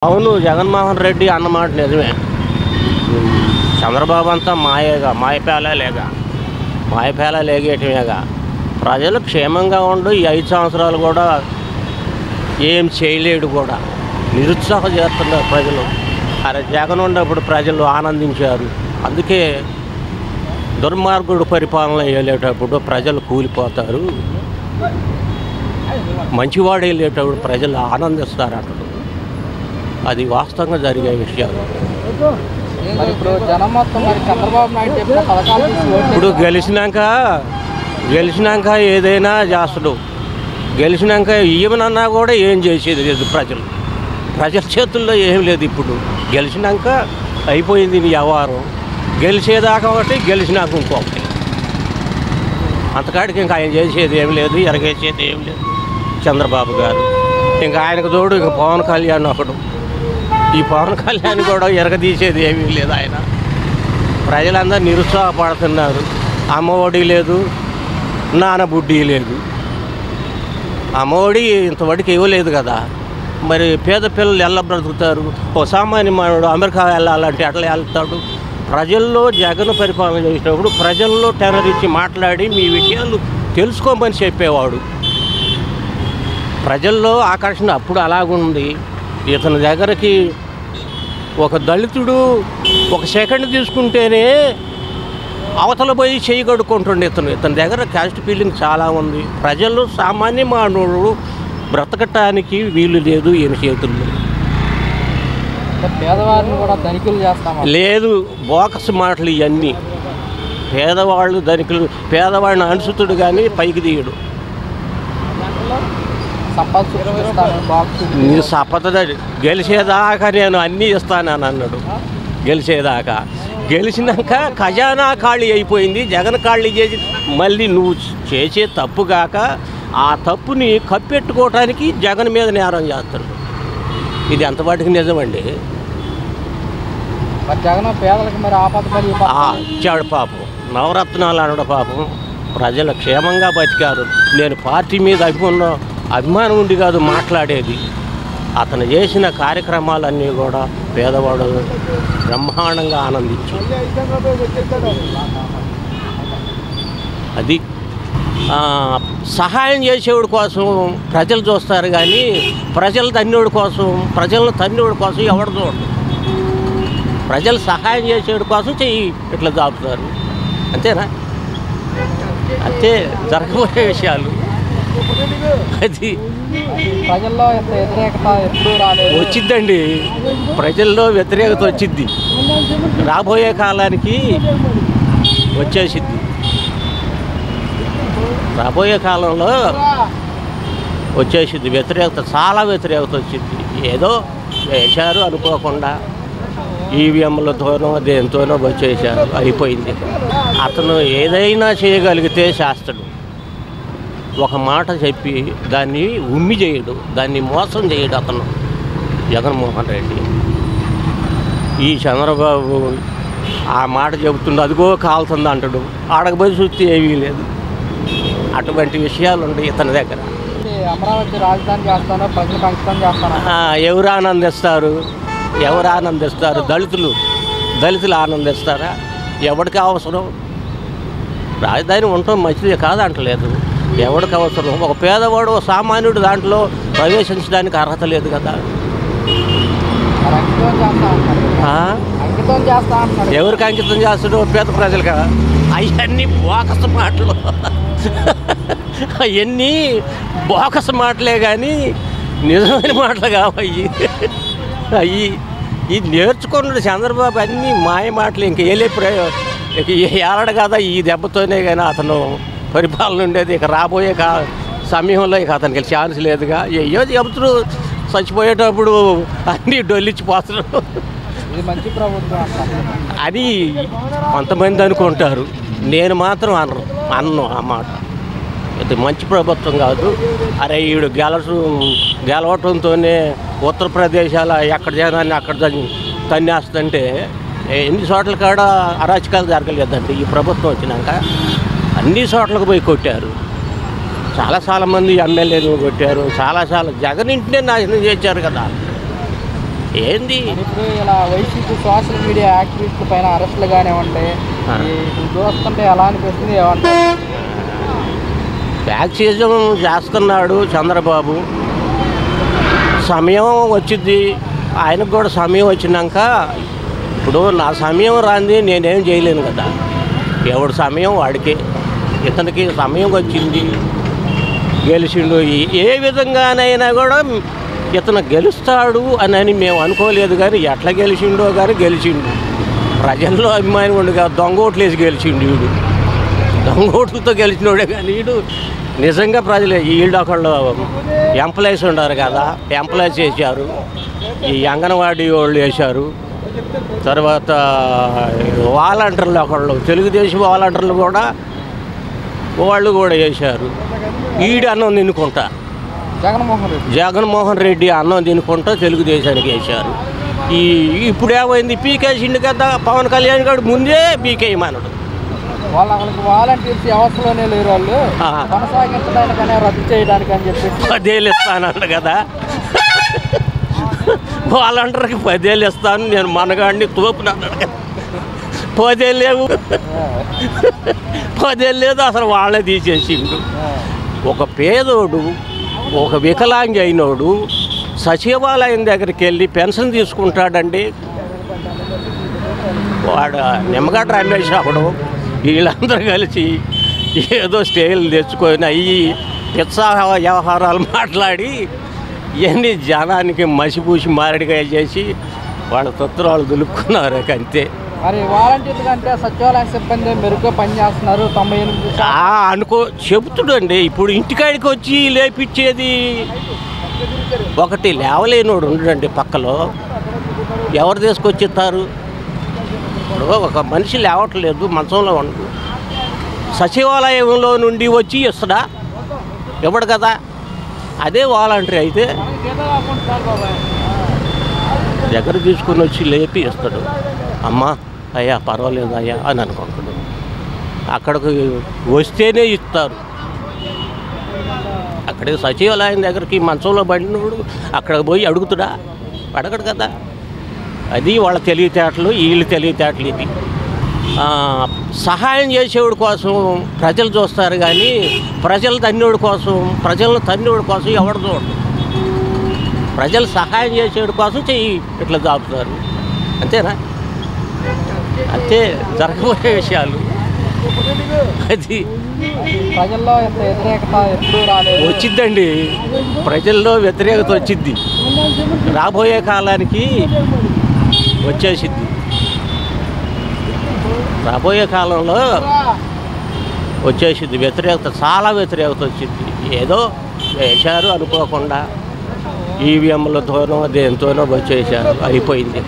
అవును, జగన్మోహన్ రెడ్డి అన్నమాట నిజమే. చంద్రబాబు అంతా మాయపేల లేగేయటమేగా. ప్రజలు క్షేమంగా ఉండు. ఈ 5 సంవత్సరాలు కూడా ఏం చేయలేడు కూడా. నిరుత్సాహం చేస్తున్నారు ప్రజలు. అరే జగన్ ఉన్నప్పుడు ప్రజలు ఆనందించారు. అందుకే దుర్మార్గుడు పరిపాలన వెళ్ళేటప్పుడు ప్రజలు కూలిపోతారు, మంచివాడు వెళ్ళేటప్పుడు ప్రజలు ఆనందిస్తారు అంటారు. అది వాస్తవంగా జరిగే విషయాలు. ఇప్పుడు గెలిచినాక ఏదైనా చేస్తాడు. గెలిచినాక ఏమనన్నా కూడా ఏం చేసేది లేదు. ప్రజల చేతుల్లో ఏం లేదు. ఇప్పుడు గెలిచినాక అయిపోయింది నీ వ్యవహారం. గెలిచేదాకా ఒకటి, గెలిచినాక ఇంకొకటి. అంతకాడికి ఇంకా ఆయన చేసేది ఏం లేదు, ఎరగేసేది ఏం లేదు చంద్రబాబు గారు. ఇంకా ఆయనకు తోడు ఇంకా పవన్ కళ్యాణ్ ఒకడు. ఈ పవన్ కళ్యాణ్ కూడా ఎరగదీసేది ఏమీ లేదు. ఆయన ప్రజలందరూ నిరుత్సాహపడుతున్నారు. అమ్మఒడి లేదు, నానబుడ్డి లేదు. అమ్మఒడి ఇంతవరకు ఇవ్వలేదు కదా. మరి పేద పిల్లలు ఎలా బ్రతుకుతారు? ఓ సామాన్య మానవుడు అమెరికా వెళ్ళాలంటే అట్లా వెళ్తాడు. ప్రజల్లో జగన్ పరిపాలన చేసినప్పుడు ప్రజల్లో టెర్రర్ ఇచ్చి మాట్లాడి మీ విషయాలు తెలుసుకోమని చెప్పేవాడు. ప్రజల్లో ఆకర్షణ అప్పుడు అలాగుంది. ఇతని దగ్గరికి ఒక దళితుడు ఒక సెకండ్ తీసుకుంటేనే అవతల పోయి చేయి కడుక్కుంటుండే. ఇతని దగ్గర క్యాస్ట్ ఫీలింగ్ చాలా ఉంది. ప్రజలు సామాన్య మానవుడు బ్రతకటానికి వీలు లేదు ఈయన చేతుల్లో. పేదవారిని కూడా ధనికులు చేస్తాం లేదు. బోకస్ మాటలు ఇవన్నీ. పేదవాళ్ళు ధనికులు, పేదవాడిని అనుసుతుడు కానీ పైకి తీయడు. నీ సంపద గెలిచేదాకా నేను అన్నీ ఇస్తానని అన్నాడు. గెలిచేదాకా. గెలిచినాక ఖజానా ఖాళీ అయిపోయింది. జగన్ ఖాళీ చేసి మళ్ళీ నువ్వు చేసే తప్పు కాక ఆ తప్పుని కప్పెట్టుకోవటానికి జగన్ మీద నేరం చేస్తాడు. ఇది ఎంతవాటికి నిజమండి. జగన్ పేదలకు మరి ఇచ్చాడు పాపం. నవరత్నాలు అనడు పాపం. ప్రజలు క్షేమంగా బతికారు. నేను పార్టీ మీద అభిమానం ఉండి కాదు మాట్లాడేది. అతను చేసిన కార్యక్రమాలన్నీ కూడా పేదవాడు బ్రహ్మాండంగా ఆనందించు. అది సహాయం చేసేవాడి కోసం ప్రజలు చూస్తారు కానీ ప్రజలు తన్నివాడి కోసం, ప్రజలను తన్నివాడి కోసం ఎవడు చూడరు. ప్రజలు సహాయం చేసేవాడి కోసం చెయ్యి ఇట్లా దాపుతారు. అంతేనా? అంతే జరగబోయే విషయాలు. అది ప్రజల్లో వ్యతిరేకత ఎప్పుడు రాలేదు. వచ్చిద్దండి. ప్రజల్లో వ్యతిరేకత వచ్చిద్ది. రాబోయే కాలానికి వచ్చేసిద్ది. రాబోయే కాలంలో వచ్చేసిద్ది వ్యతిరేకత. చాలా వ్యతిరేకత వచ్చింది. ఏదో వేశారు అనుకోకుండా ఈవీఎంలతోనో దేనితోనో వచ్చేసారు, అయిపోయింది. అతను ఏదైనా చేయగలిగితే చేస్తాడు. ఒక మాట చెప్పి దాన్ని ఉమ్మి చేయడు, దాన్ని మోసం చేయడు అతను జగన్మోహన్ రెడ్డి. ఈ చంద్రబాబు ఆ మాట చెబుతుండే అదిగో కాలుతుంది అంటాడు. ఆడకపోయి చూస్తే ఏమీ లేదు. అటువంటి విషయాలు ఉంటాయి ఇతని దగ్గర. అమరావతి రాజధాని చేస్తానో ప్రజలకు అంకితం చేస్తాను. ఎవరు ఆనందిస్తారు? దళితులు ఆనందిస్తారా? ఎవరికి అవసరం? రాజధాని ఉండటం మంచిదే కాదంటలేదు. ఎవరికి అవసరం? ఒక పేదవాడు, ఒక సామాన్యుడు దాంట్లో ప్రవేశించడానికి అర్హత లేదు కదా. ఎవరికి అంకితం చేస్తాడు? పేద ప్రజలు కదా. అవన్నీ బోకస్ మాటలు. అవన్నీ బోకస్ మాటలే కానీ నిజమైన మాటలు కావయ్యి. ఇది నేర్చుకున్నాడు చంద్రబాబు. అన్నీ మాయ మాటలు. ఇంక ఏలాడు కదా. ఈ దెబ్బతోనే కానీ అతను పరిపాలన ఉండేది. ఇక రాబోయే సమయంలో ఇక అతనికి ఛాన్స్ లేదుగా. ఏయో చెబుతుడు చచ్చిపోయేటప్పుడు అన్నీ డొల్లిచ్చిపోతున్నాడు. అది కొంతమంది అనుకుంటారు. నేను మాత్రం అన్ను ఆ మాట. ఇది మంచి ప్రభుత్వం కాదు. అరే ఈడు గెలవటంతోనే ఉత్తరప్రదేశాల ఎక్కడ జనాన్ని అక్కడ తన్నేస్తుంటే ఎన్ని చోట్ల కాడ అరాచకాలు జరగలేదండి. ఈ ప్రభుత్వం వచ్చినాక అన్ని చోట్లకు పోయి కొట్టారు. చాలా మంది ఎమ్మెల్యేలు కొట్టారు. చాలా జగన్ ఇంటినే నాశనం చేశారు కదా. ఏంది ఇప్పుడు ఇలా వైసీపీ సోషల్ మీడియా యాక్టివిస్టుల పైన అరెస్టులు కానివ్వండి చూస్తుంటే ఎలా అనిపిస్తుంది ఏమంటారు? ఫ్యాక్సిజం చేస్తున్నాడు చంద్రబాబు. సమయం వచ్చింది, ఆయనకు కూడా సమయం వచ్చినాక ఇప్పుడు నా సమయం రాంది నేనేం చేయలేను కదా. ఎవడు సమయం వాడికే. ఇతనికి సమయం వచ్చింది, గెలిచిండు. ఏ విధంగానైనా కూడా ఇతను గెలుస్తాడు అని మేము అనుకోలేదు, కానీ ఎట్లా గెలిచిండో కానీ గెలిచిండు. ప్రజల్లో అభిమానం ఉండు కదా, దొంగ ఓట్లు వేసి గెలిచిండు వీడు. దొంగ ఓట్లతో గెలిచినోడే కానీ వీడు నిజంగా ప్రజలు వీళ్ళు ఒకళ్ళు ఎంప్లాయీస్ ఉన్నారు కదా, ఎంప్లాయీస్ వేశారు, ఈ అంగన్వాడీ వాళ్ళు వేశారు, తర్వాత వాలంటీర్లు ఒకళ్ళు తెలుగుదేశం వాలంటీర్లు కూడా వాళ్ళు కూడా వేశారు. ఈడు అన్నం తినుకుంటా జగన్మోహన్ రెడ్డి అన్నం తినుకుంటా తెలుగుదేశానికి వేశారు. ఇప్పుడు ఏమైంది, పీకేసిండు కదా పవన్ కళ్యాణ్ గారు ముందే పీకేయమన్నాడు. వాళ్ళకి వాలంటీర్స్ అవసరంలోనే లేరు, వాళ్ళు కొనసాగించడానికనే రద్దు చేయడానికి అని చెప్పి 10 ఏళ్ళు ఇస్తానన్నాడు కదా. వాలంటీర్కి 10 ఏళ్ళు ఇస్తాను నేను మనగాడిని తోపునన్నాడు కదా. 10 ఏళ్ళు లేవు, 10 ఏళ్ళు లేదు, అసలు వాళ్ళే తీసేసిండు. ఒక పేదోడు, ఒక వికలాంగి అయినోడు సచివాలయం దగ్గరికి వెళ్ళి పెన్షన్ తీసుకుంటాడండి. వాడు నిమ్మగడ్డ రమేష్ అవ్వడం, వీళ్ళందరూ కలిసి ఏదో స్టేలు తెచ్చుకొని అయ్యి పిచ్చా వ్యవహారాలు మాట్లాడి ఇవన్నీ జనానికి మసిపూసి మారడిగా చేసి వాళ్ళ తత్వాలు దులుపుకున్నారు అంతే. మరి వాలంటీర్లు కంటే సచివాలయ సిబ్బంది మెరుగ్గా పనిచేస్తున్నారు 98 అనుకో చెబుతుడండి. ఇప్పుడు ఇంటికాడికి వచ్చి లేపిచ్చేది ఒకటి, లేవలేనోడు ఉండడండి పక్కలో, ఎవరు తీసుకొచ్చిస్తారు? ఇప్పుడు ఒక మనిషి లేవట్లేదు, మంచంలో ఉండదు, సచివాలయంలో నుండి వచ్చి ఇస్తాడా? ఇవ్వడు కదా. అదే వాలంటీర్ అయితే దగ్గర తీసుకుని వచ్చి లేపి ఇస్తాడు. అమ్మా అయ్యా పర్వాలేదు అయ్యా అని అనుకుంటాడు. అక్కడికి వస్తేనే ఇస్తారు. అక్కడికి సచివాలయం దగ్గరికి మంచంలో పడినప్పుడు అక్కడికి పోయి అడుగుతుడా? అడగడు కదా. అది వాళ్ళ తెలివితేటలు, వీళ్ళు తెలివితేటలు. ఇది సహాయం చేసేవాడి కోసం ప్రజలు చూస్తారు, కానీ ప్రజలు తన్నివాడి కోసం, ప్రజలను తన్నివాడి కోసం ఎవరు చూడరు. ప్రజలు సహాయం చేసేవాడి కోసం చెయ్యి ఇట్లా దాపుతారు, అంతేనా? అంతే జరగబోయే విషయాలు. అది ప్రజల్లో వ్యతిరేకత ఎప్పుడు రాలేదు. వచ్చిద్దండి, ప్రజల్లో వ్యతిరేకత వచ్చిద్ది, రాబోయే కాలానికి వచ్చేసిద్ది. రాబోయే కాలంలో వచ్చేసిద్ది వ్యతిరేకత, చాలా వ్యతిరేకత వచ్చింది. ఏదో వేశారు అనుకోకుండా, ఈవీఎంలతోనో దేంతోనో వచ్చేసారు, అయిపోయింది.